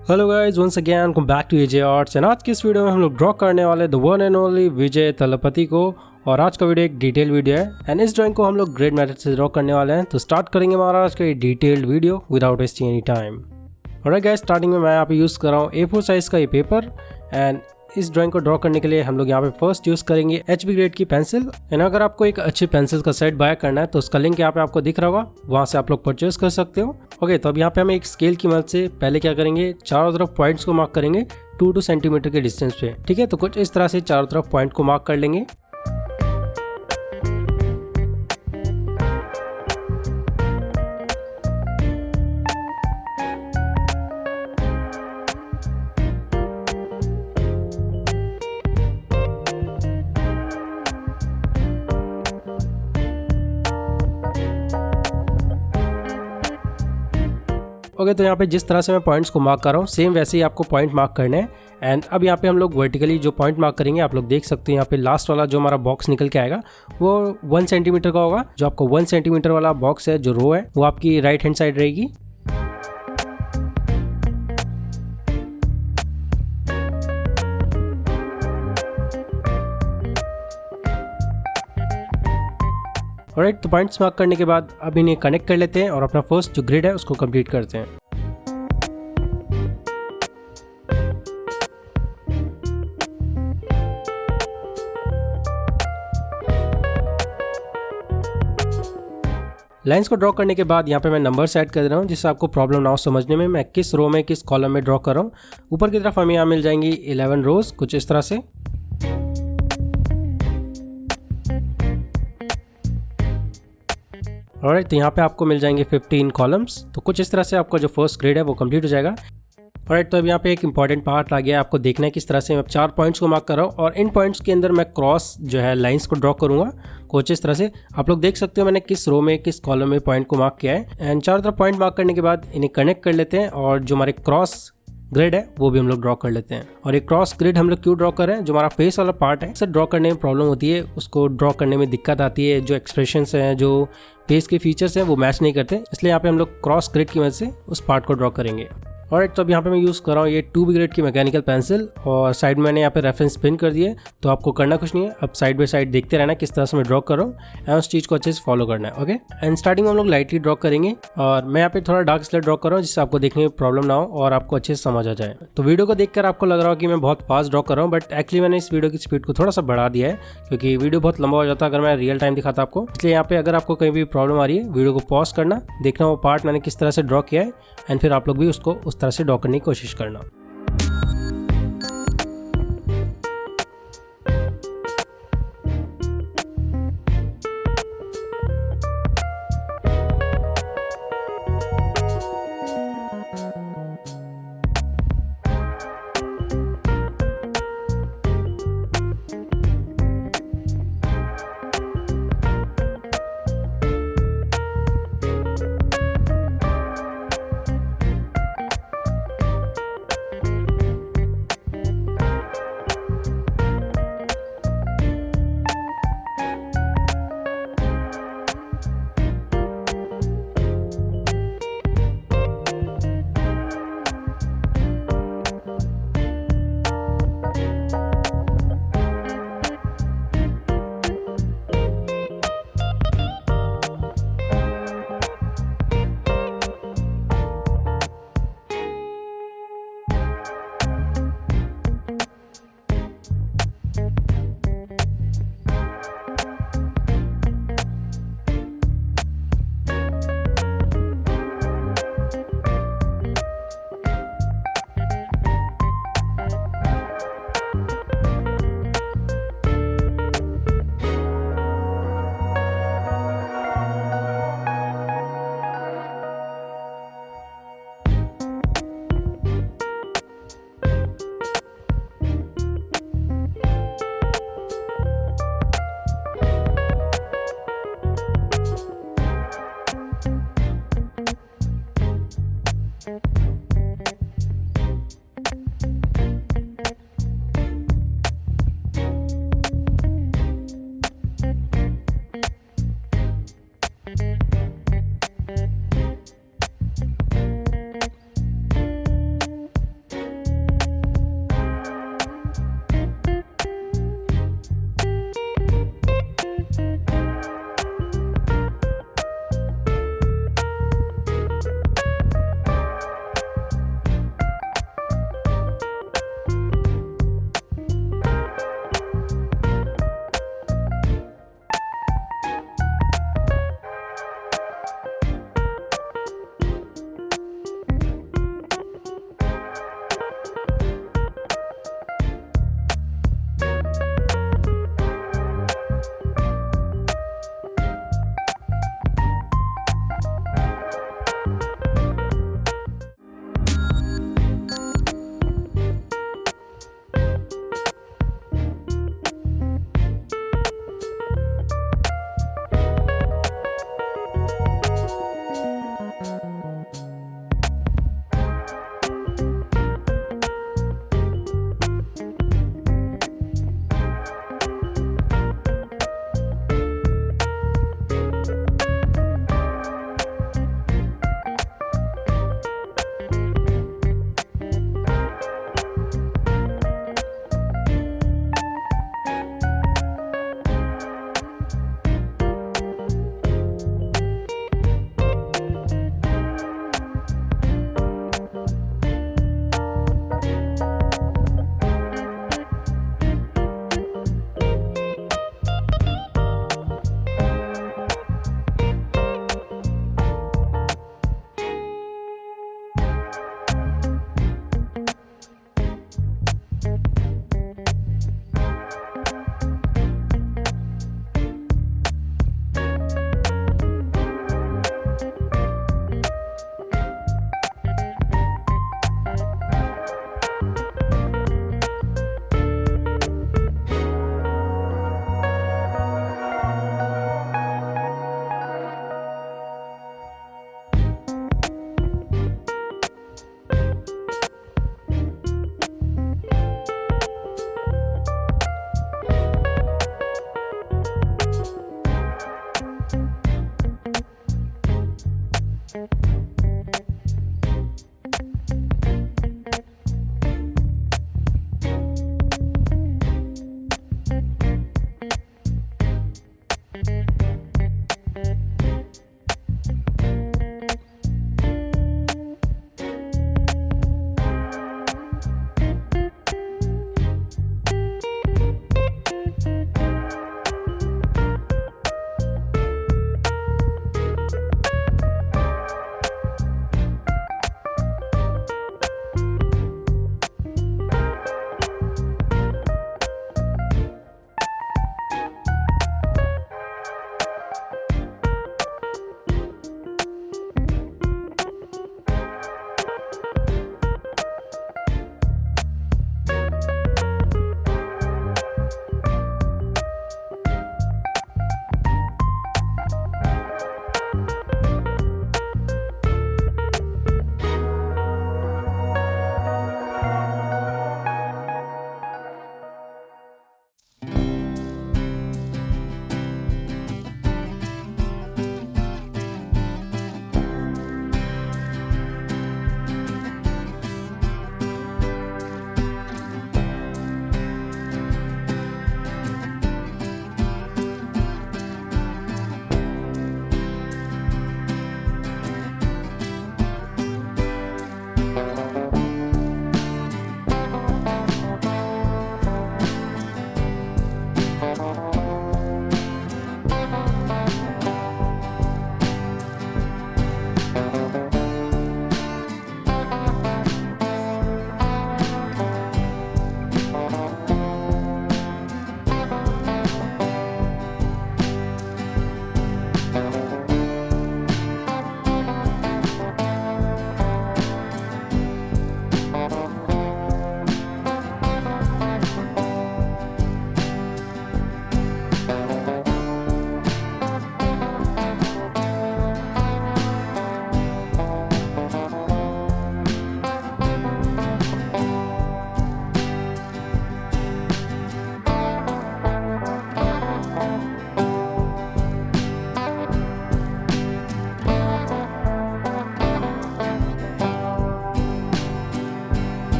Hello guys, once again welcome back to Vijay Arts. And आज की इस वीडियो में हम लोग ड्रॉ करने वाले द वन एंड ओनली विजय थलपति को। और आज का वीडियो एक डिटेल वीडियो है एंड इस ड्राइंग को हम लोग ग्रेड मेथड से ड्रॉ करने वाले हैं। तो स्टार्ट करेंगे हमारा आज का ये detailed video without wasting any time. Alright guys, starting में मैं यहाँ पे यूज़ कर रहा हूँ A4 साइज़ का ये पेपर। एंड इस ड्राइंग को ड्रॉ करने के लिए हम लोग यहाँ पे फर्स्ट यूज़ करेंगे HB ग्रेड की पेंसिल। एंड अगर आपको एक अच्छी पेंसिल का सेट बाय करना है तो उसका लिंक यहाँ पे आपको दिख रहा होगा, वहाँ से आप लोग परचेज कर सकते हो। ओके, तो अब यहाँ पे हम एक स्केल की मदद से पहले क्या करेंगे, चारों तरफ पॉइंट्स को मार्क करेंगे 2 सेंटीमीटर के डिस्टेंस पे। ठीक है, तो कुछ इस तरह से चारों तरफ पॉइंट को मार्क कर लेंगे। ओके, तो यहाँ पे जिस तरह से मैं पॉइंट्स को मार्क कर रहा हूँ सेम वैसे ही आपको पॉइंट मार्क करने हैं। एंड अब यहाँ पे हम लोग वर्टिकली जो पॉइंट मार्क करेंगे, आप लोग देख सकते हैं यहाँ पे लास्ट वाला जो हमारा बॉक्स निकल के आएगा वो 1 सेंटीमीटर का होगा। जो आपको 1 सेंटीमीटर वाला बॉक्स है, जो रो है, वो आपकी राइट हैंड साइड रहेगी। ऑलराइट, तो पॉइंट्स मार्क करने के बाद अब इन्हें कनेक्ट कर लेते हैं और अपना फर्स्ट जो ग्रिड है उसको कंप्लीट करते हैं। लाइंस को ड्रॉ करने के बाद यहाँ पे मैं नंबर्स ऐड कर दे रहा हूँ, जिससे आपको प्रॉब्लम ना हो समझने में मैं किस रो में किस कॉलम में ड्रॉ कर रहा हूँ। ऊपर की तरफ हमें यहाँ मिल जाएंगी 11 रोज, कुछ इस तरह से। ऑलराइट, तो यहाँ पे आपको मिल जाएंगे 15 कॉलम्स। तो कुछ इस तरह से आपका जो फर्स्ट ग्रेड है वो कंप्लीट हो जाएगा। ऑलराइट, तो अब यहाँ पे एक इंपॉर्टेंट पार्ट आ गया है, आपको देखना है किस तरह से मैं 4 पॉइंट्स को मार्क कर रहा हूँ और इन पॉइंट्स के अंदर मैं क्रॉस जो है लाइंस को ड्रॉ करूँगा कुछ इस तरह से। आप लोग देख सकते हो मैंने किस रो में किस कॉलम में पॉइंट को मार्क किया है। एंड चारों तरफ पॉइंट मार्क करने के बाद इन्हें कनेक्ट कर लेते हैं और जो हमारे क्रॉस ग्रिड है वो भी हम लोग ड्रॉ कर लेते हैं। और एक क्रॉस ग्रिड हम लोग क्यों ड्रॉ कर रहे हैं, जो हमारा फेस वाला पार्ट है, ड्रॉ करने में प्रॉब्लम होती है, उसको ड्रॉ करने में दिक्कत आती है, जो एक्सप्रेशंस हैं, जो फेस के फीचर्स हैं वो मैच नहीं करते, इसलिए यहाँ पे हम लोग क्रॉस ग्रिड की मदद से उस पार्ट को ड्रॉ करेंगे। ऑलराइट, तो अब यहाँ पे मैं यूज़ कर रहा हूँ ये 2B ग्रेड की मैकेनिकल पेंसिल और साइड में मैंने यहाँ पे रेफरेंस पिन कर दिए। तो आपको करना कुछ नहीं है, अब साइड बाय साइड देखते रहना किस तरह से मैं ड्रॉ कर रहा हूँ एंड उस चीज़ को अच्छे से फॉलो करना है। ओके, एंड स्टार्टिंग में हम लोग लाइटली ड्रॉ करेंगे और मैं यहाँ पे थोड़ा डार्क स्लेट ड्रॉ कर रहा हूँ, जिससे आपको देखने में प्रॉब्लम ना हो और आपको अच्छे से समझ आ जाए। तो वीडियो को देखकर आपको लग रहा हो कि मैं बहुत फास्ट ड्रॉ कर रहा हूँ, बट एक्चुअली मैंने इस वीडियो की स्पीड को थोड़ा सा बढ़ा दिया है, क्योंकि वीडियो बहुत लंबा हो जाता अगर मैं रियल टाइम दिखाता आपको। इसलिए यहाँ पे अगर आपको कहीं भी प्रॉब्लम आ रही है, वीडियो को पॉज करना, देखना वो पार्ट मैंने किस तरह से ड्रॉ किया है एंड फिर आप लोग भी उसको उस तरह से ड्रॉ करने की कोशिश करना।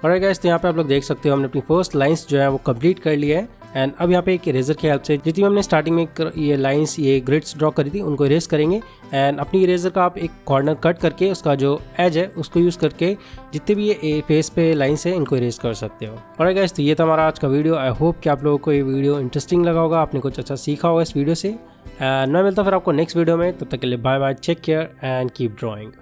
और गाइस तो यहाँ पे आप लोग देख सकते हो हमने अपनी फर्स्ट लाइंस जो है वो कंप्लीट कर ली है। एंड अब यहाँ पे एक इरेजर की हेल्प से जितनी हमने स्टार्टिंग में ये लाइंस ये ग्रिड्स ड्रॉ करी थी उनको इरेज करेंगे। एंड अपनी इरेजर का आप एक कॉर्नर कट करके उसका जो एज है उसको यूज़ करके जितने भी ये फेस पे लाइंस है इनको इरेज कर सकते हो। और गाइस तो ये था हमारा आज का वीडियो। आई होप कि आप लोगों को ये वीडियो इंटरेस्टिंग लगा होगा, आपने कुछ अच्छा सीखा होगा इस वीडियो से। एंड मैं मिलता हूँ फिर आपको नेक्स्ट वीडियो में, तब तक के लिए bye bye, take care and keep drawing.